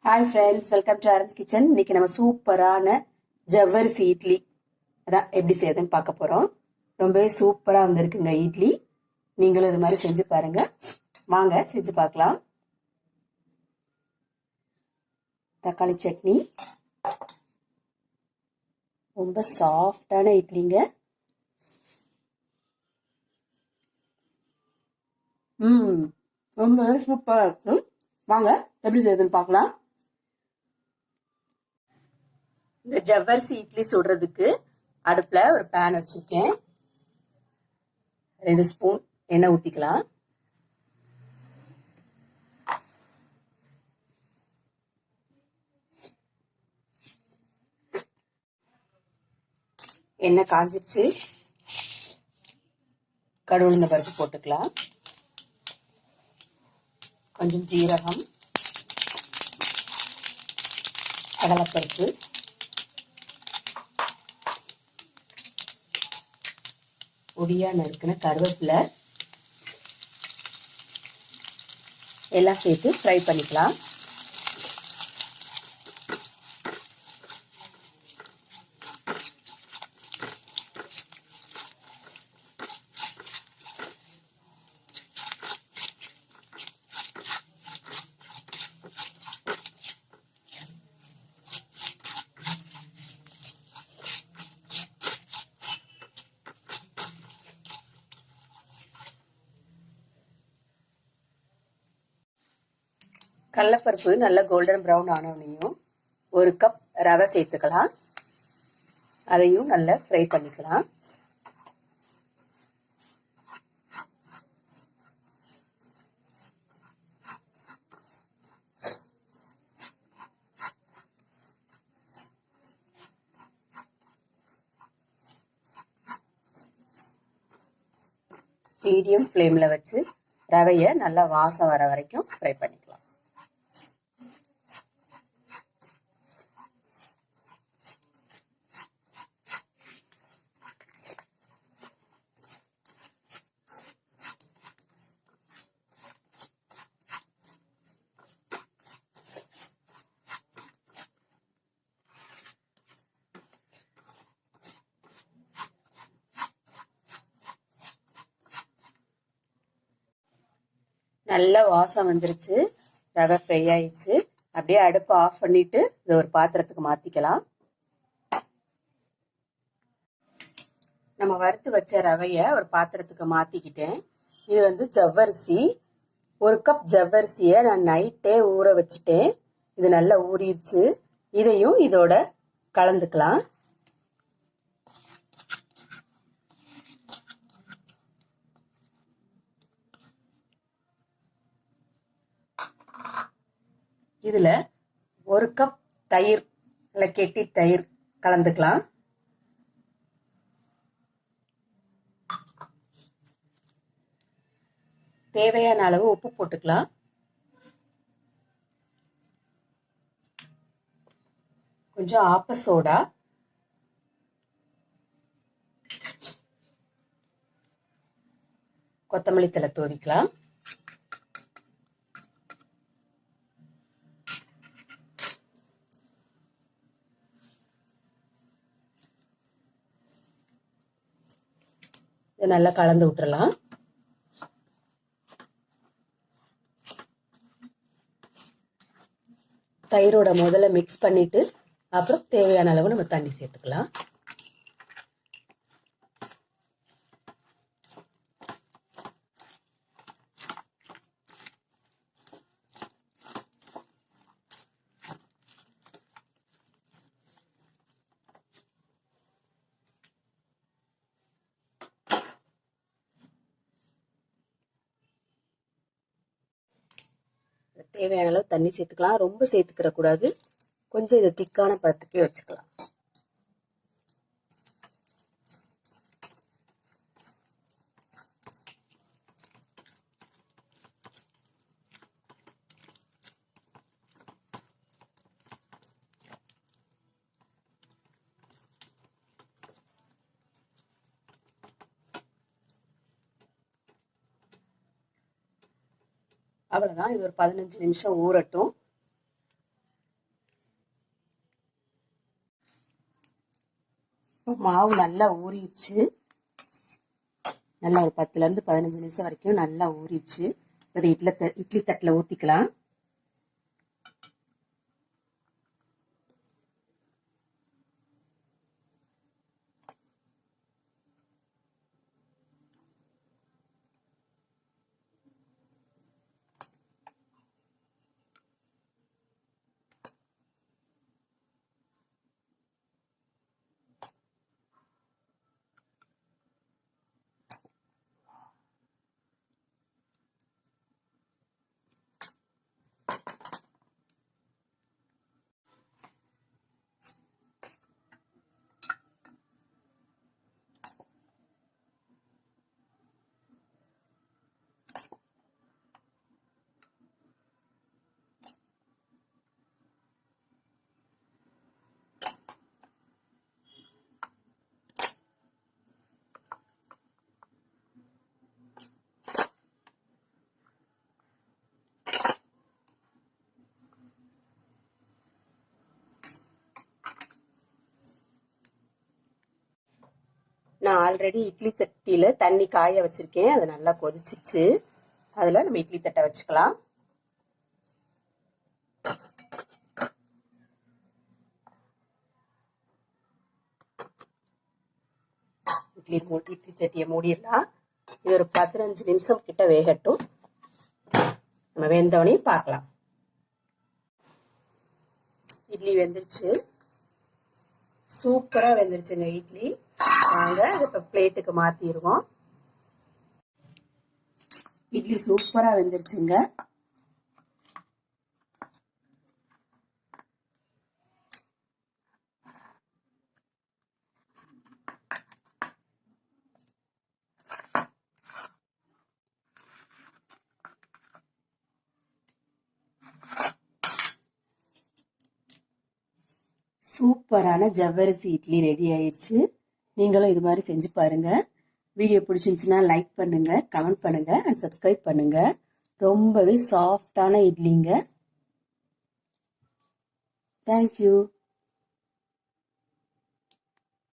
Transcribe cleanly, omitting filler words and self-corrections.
Hi friends, welcome to Aaram's kitchen. இன்னைக்கு நம்ம சூப்பரான ஜவ்வரிசி இட்லி அதான் எப்படி செய்யுதுன்னு பார்க்க போகிறோம். ரொம்பவே சூப்பராக வந்திருக்குங்க இட்லி. நீங்களும் இது மாதிரி செஞ்சு பாருங்க. வாங்க செஞ்சு பார்க்கலாம். தக்காளி சட்னி, ரொம்ப சாஃப்டான இட்லிங்க. ரொம்பவே சூப்பராக இருக்கும். வாங்க எப்படி செய்யுதுன்னு பார்க்கலாம். இந்த ஜவ்வரிசி இட்லி சுடுறதுக்கு அடுப்புல ஒரு பேன் வச்சிருக்கேன். 2 ஸ்பூன் எண்ணெய் ஊத்திக்கலாம். எண்ணெய் காஞ்சிருச்சு. கடுகு உளுந்த பருப்பு போட்டுக்கலாம். கொஞ்சம் ஜீரகம், கடலைப்பருப்பு, பொடியா நறுக்கின கருவேப்பிலை எல்லாம் சேர்த்து ஃப்ரை பண்ணிக்கலாம். கடலைப்பருப்பு நல்ல கோல்டன் ப்ரௌன் ஆனோனையும் 1 கப் ரவை சேர்த்துக்கலாம். அதையும் நல்லா ஃப்ரை பண்ணிக்கலாம். மீடியம் ஃப்ளேம்ல வச்சு ரவையை நல்லா வாசம் வர வரைக்கும் ஃப்ரை பண்ணிக்கலாம். நல்ல வாசம் வந்துருச்சு. ரவை ஃப்ரை ஆயிடுச்சு. அப்படியே அடுப்பை ஆஃப் பண்ணிட்டு இதை ஒரு பாத்திரத்துக்கு மாத்திக்கலாம். நம்ம வறுத்து வச்ச ரவைய ஒரு பாத்திரத்துக்கு மாத்திக்கிட்டேன். இது ஜவ்வரிசி. 1 கப் ஜவ்வரிசிய நான் நைட்டே ஊற வச்சுட்டேன். இது நல்லா ஊறிடுச்சு. இதையும் இதோட கலந்துக்கலாம். இதுல 1 கப் தயிர், இல்ல கெட்டி தயிர் கலந்துக்கலாம். தேவையான அளவு உப்பு போட்டுக்கலாம். கொஞ்சம் ஆப்ப சோடா, கொத்தமல்லி தழை தூவிக்கலாம். இதை நல்லா கலந்து விட்டுறலாம். தயிரோட முதல்ல மிக்ஸ் பண்ணிட்டு அப்புறம் தேவையான அளவு நம்ம தண்ணி சேர்த்துக்கலாம். தேவையான அளவு தண்ணி சேர்த்துக்கலாம். ரொம்ப சேர்த்துக்கிற கூடாது. கொஞ்சம் இது திக்கான பதத்துக்கே வச்சுக்கலாம். அவ்வளவுதான். இது ஒரு 15 நிமிஷம் ஊறட்டும். மாவு நல்லா ஊறிடுச்சு. நல்லா ஒரு 10லேருந்து 15 நிமிஷம் வரைக்கும் நல்லா ஊறிடுச்சு. இப்போ இட்லி தட்டில் ஊற்றிக்கலாம். நான் ஆல்ரெடி இட்லி சட்டியில தண்ணி காய வச்சிருக்கேன். அது நல்லா கொதிச்சிருச்சு. அதுல நம்ம இட்லி தட்டை வச்சுக்கலாம். இட்லி சட்டியை மூடிடலாம். இது ஒரு 15 நிமிஷம் கிட்ட வேகட்டும். நம்ம வெந்தவனையும் பார்க்கலாம். இட்லி வெந்துருச்சு. சூப்பரா வெந்துருச்சுங்க இட்லி. வாங்க இப்ப பிளேட்டுக்கு மாத்திடுவோம். இட்லி சூப்பரா வெந்துருச்சுங்க. சூப்பரான ஜவ்வரிசி இட்லி ரெடி ஆயிடுச்சு. நீங்களும் இது மாதிரி செஞ்சு பாருங்க. வீடியோ பிடிச்சிருந்துச்சுன்னா லைக் பண்ணுங்க, கமெண்ட் பண்ணுங்க அண்ட் சப்ஸ்கிரைப் பண்ணுங்க. ரொம்பவே சாஃப்டான இட்லிங்க. தேங்க்யூ.